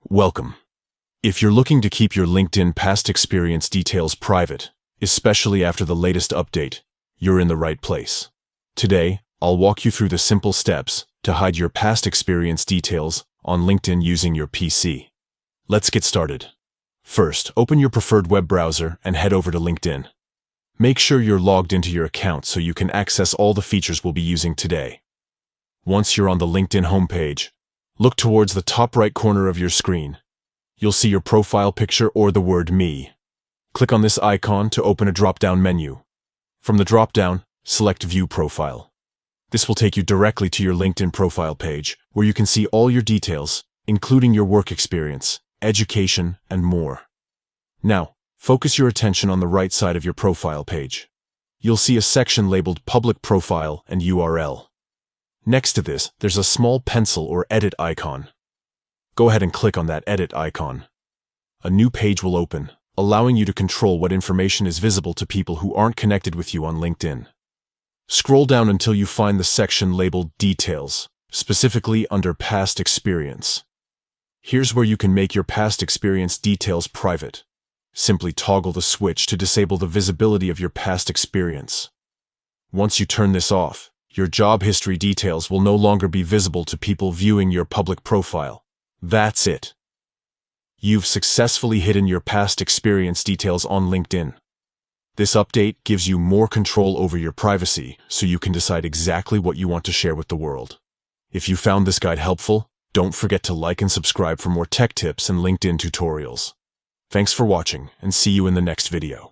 Welcome. If you're looking to keep your LinkedIn past experience details private, especially after the latest update, you're in the right place. Today, I'll walk you through the simple steps to hide your past experience details on LinkedIn using your PC. Let's get started. First, open your preferred web browser and head over to LinkedIn. Make sure you're logged into your account so you can access all the features we'll be using today. Once you're on the LinkedIn homepage, look towards the top right corner of your screen. You'll see your profile picture or the word Me. Click on this icon to open a drop-down menu. From the drop-down, select View Profile. This will take you directly to your LinkedIn profile page, where you can see all your details, including your work experience, education, and more. Now, focus your attention on the right side of your profile page. You'll see a section labeled Public Profile and URL. Next to this, there's a small pencil or edit icon. Go ahead and click on that edit icon. A new page will open, allowing you to control what information is visible to people who aren't connected with you on LinkedIn. Scroll down until you find the section labeled Details, specifically under Past Experience. Here's where you can make your past experience details private. Simply toggle the switch to disable the visibility of your past experience. Once you turn this off, your job history details will no longer be visible to people viewing your public profile. That's it. You've successfully hidden your past experience details on LinkedIn. This update gives you more control over your privacy, so you can decide exactly what you want to share with the world. If you found this guide helpful, don't forget to like and subscribe for more tech tips and LinkedIn tutorials. Thanks for watching, and see you in the next video.